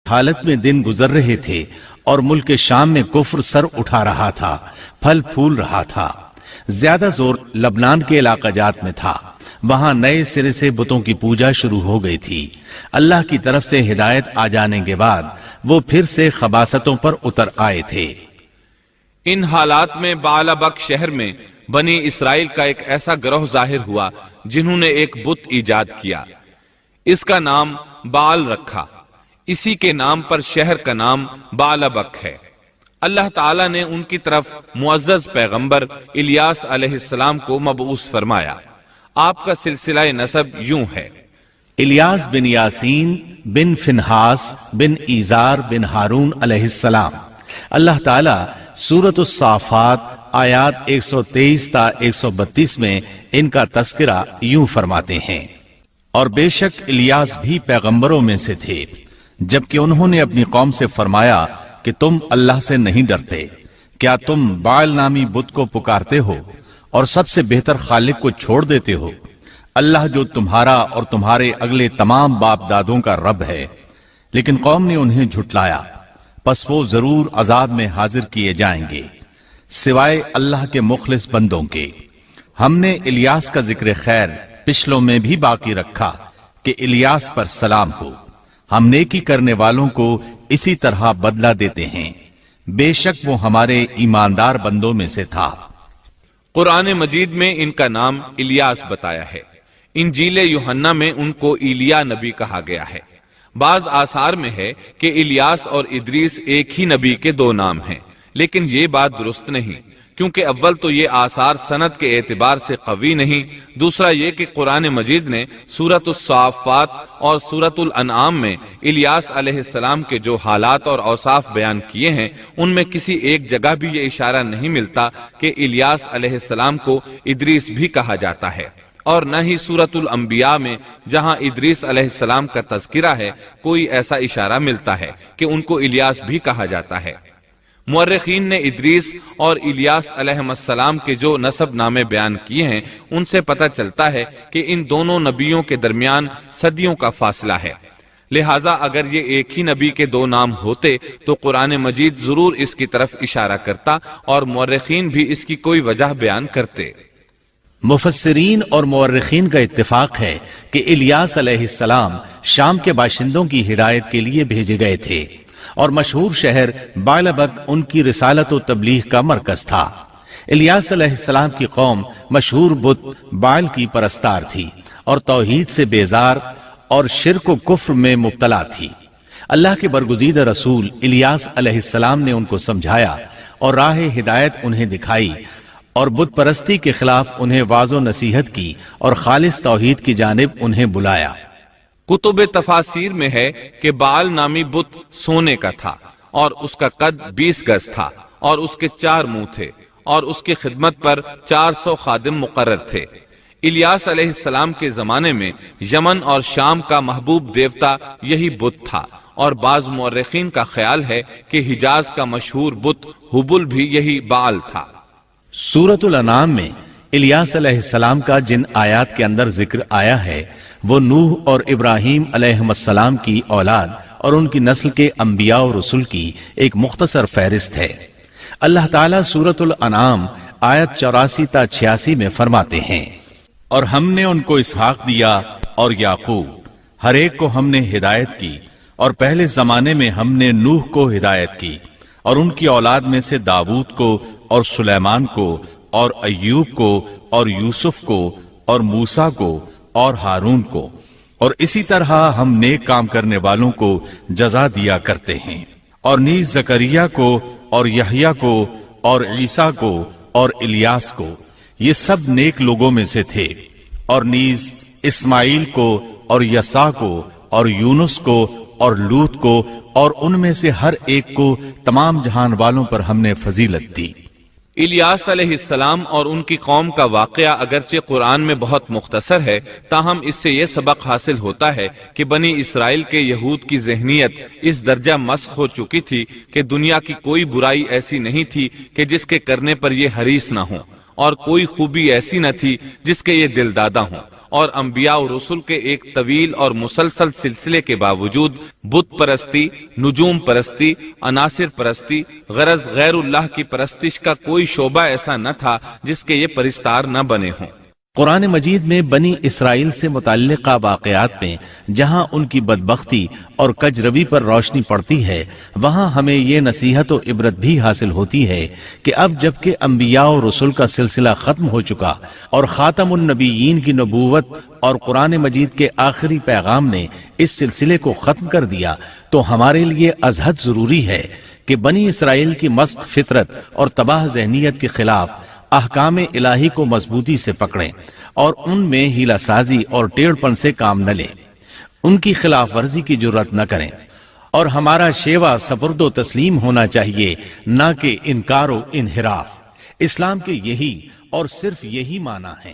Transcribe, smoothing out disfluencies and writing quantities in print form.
حالت میں دن گزر رہے تھے اور ملک شام میں کفر سر اٹھا رہا تھا، پھل پھول رہا تھا۔ زیادہ زور لبنان کے علاقہ جات میں تھا، وہاں نئے سرے سے بتوں کی پوجا شروع ہو گئی تھی۔ اللہ کی طرف سے ہدایت آ جانے کے بعد وہ پھر سے خباثتوں پر اتر آئے تھے۔ ان حالات میں بعلبک شہر میں بنی اسرائیل کا ایک ایسا گروہ ظاہر ہوا جنہوں نے ایک بت ایجاد کیا، اس کا نام بعل رکھا۔ اسی کے نام پر شہر کا نام بعلبک ہے۔ اللہ تعالیٰ نے ان کی طرف معزز پیغمبر الیاس علیہ السلام کو مبعوث فرمایا۔ آپ کا سلسلہ نسب یوں ہے: الیاس بن یاسین بن فنحاس بن ایزار بن ہارون علیہ السلام۔ اللہ تعالیٰ سورۃ الصافات آیات 123 تا 132 میں ان کا تذکرہ یوں فرماتے ہیں: اور بے شک الیاس بھی پیغمبروں میں سے تھے، جبکہ انہوں نے اپنی قوم سے فرمایا کہ تم اللہ سے نہیں ڈرتے، کیا تم بعل نامی بت کو پکارتے ہو اور سب سے بہتر خالق کو چھوڑ دیتے ہو، اللہ جو تمہارا اور تمہارے اگلے تمام باپ دادوں کا رب ہے۔ لیکن قوم نے انہیں جھٹلایا، پس وہ ضرور عذاب میں حاضر کیے جائیں گے، سوائے اللہ کے مخلص بندوں کے۔ ہم نے الیاس کا ذکر خیر پچھلوں میں بھی باقی رکھا کہ الیاس پر سلام ہو، ہم نیکی کرنے والوں کو اسی طرح بدلہ دیتے ہیں، بے شک وہ ہمارے ایماندار بندوں میں سے تھا۔ قرآن مجید میں ان کا نام الیاس بتایا ہے۔ انجیل یوحنا میں ان کو ایلیا نبی کہا گیا ہے۔ بعض آثار میں ہے کہ الیاس اور ادریس ایک ہی نبی کے دو نام ہیں، لیکن یہ بات درست نہیں، کیونکہ اول تو یہ آثار سند کے اعتبار سے قوی نہیں، دوسرا یہ کہ قرآن مجید نے سورۃ الصافات اور سورۃ الانعام میں الیاس علیہ السلام کے جو حالات اور اوصاف بیان کیے ہیں، ان میں کسی ایک جگہ بھی یہ اشارہ نہیں ملتا کہ الیاس علیہ السلام کو ادریس بھی کہا جاتا ہے، اور نہ ہی سورۃ الانبیاء میں جہاں ادریس علیہ السلام کا تذکرہ ہے کوئی ایسا اشارہ ملتا ہے کہ ان کو الیاس بھی کہا جاتا ہے۔ مورخین نے ادریس اور الیاس علیہ السلام کے جو نسب نامے بیان کیے ہیں ان سے پتہ چلتا ہے کہ ان دونوں نبیوں کے درمیان صدیوں کا فاصلہ ہے، لہٰذا اگر یہ ایک ہی نبی کے دو نام ہوتے تو قرآن مجید ضرور اس کی طرف اشارہ کرتا اور مورخین بھی اس کی کوئی وجہ بیان کرتے۔ مفسرین اور مورخین کا اتفاق ہے کہ الیاس علیہ السلام شام کے باشندوں کی ہدایت کے لیے بھیجے گئے تھے، اور مشہور شہر بعلبک ان کی رسالت و تبلیغ کا مرکز تھا۔ الیاس علیہ السلام کی قوم مشہور بت بعل کی پرستار تھی اور توحید سے بیزار اور شرک و کفر میں مبتلا تھی۔ اللہ کے برگزیدہ رسول الیاس علیہ السلام نے ان کو سمجھایا اور راہ ہدایت انہیں دکھائی، اور بت پرستی کے خلاف انہیں واعظ و نصیحت کی اور خالص توحید کی جانب انہیں بلایا۔ کتب تفاسیر میں ہے کہ بعل نامی بت سونے کا تھا اور اس کا قد 20 گز تھا اور اس کے 4 منہ تھے اور اس کی خدمت پر 400 خادم مقرر تھے۔ الیاس علیہ السلام کے زمانے میں یمن اور شام کا محبوب دیوتا یہی بت تھا، اور بعض مورخین کا خیال ہے کہ حجاز کا مشہور بت ہبل بھی یہی بعل تھا۔ سورۃ الانعام میں الیاس علیہ السلام کا جن آیات کے اندر ذکر آیا ہے وہ نوح اور ابراہیم علیہ السلام کی اولاد اور ان کی نسل کے انبیاء و رسل کی ایک مختصر فہرست ہے۔ اللہ تعالیٰ سورۃ الانعام آیت 84 تا 86 میں فرماتے ہیں: اور ہم نے ان کو اسحاق دیا اور یعقوب، ہر ایک کو ہم نے ہدایت کی، اور پہلے زمانے میں ہم نے نوح کو ہدایت کی، اور ان کی اولاد میں سے داؤد کو اور سلیمان کو اور ایوب کو اور یوسف کو اور موسیٰ کو اور ہارون کو، اور اسی طرح ہم نیک کام کرنے والوں کو جزا دیا کرتے ہیں، اور نیز زکریا کو اور یحییٰ کو اور عیسیٰ کو اور الیاس کو، یہ سب نیک لوگوں میں سے تھے، اور نیز اسماعیل کو اور یسع کو اور یونس کو اور لوط کو، اور ان میں سے ہر ایک کو تمام جہان والوں پر ہم نے فضیلت دی۔ الیاس علیہ السلام اور ان کی قوم کا واقعہ اگرچہ قرآن میں بہت مختصر ہے، تاہم اس سے یہ سبق حاصل ہوتا ہے کہ بنی اسرائیل کے یہود کی ذہنیت اس درجہ مسخ ہو چکی تھی کہ دنیا کی کوئی برائی ایسی نہیں تھی کہ جس کے کرنے پر یہ حریص نہ ہوں، اور کوئی خوبی ایسی نہ تھی جس کے یہ دل دادا ہوں، اور انبیاء و رسول کے ایک طویل اور مسلسل سلسلے کے باوجود بت پرستی، نجوم پرستی، عناصر پرستی، غرض غیر اللہ کی پرستش کا کوئی شعبہ ایسا نہ تھا جس کے یہ پرستار نہ بنے ہوں۔ قرآن مجید میں بنی اسرائیل سے متعلقہ واقعات میں جہاں ان کی بدبختی اور کج روی پر روشنی پڑتی ہے، وہاں ہمیں یہ نصیحت و عبرت بھی حاصل ہوتی ہے کہ اب جبکہ انبیاء و رسول کا سلسلہ ختم ہو چکا اور خاتم النبیین کی نبوت اور قرآن مجید کے آخری پیغام نے اس سلسلے کو ختم کر دیا، تو ہمارے لیے ازحد ضروری ہے کہ بنی اسرائیل کی مسخ فطرت اور تباہ ذہنیت کے خلاف احکام الہی کو مضبوطی سے پکڑیں اور ان میں ہیلہ سازی اور ٹیڑھ پن سے کام نہ لیں، ان کی خلاف ورزی کی جرات نہ کریں، اور ہمارا شیوا سپرد و تسلیم ہونا چاہیے، نہ کہ انکار و انحراف۔ اسلام کے یہی اور صرف یہی معنی ہے۔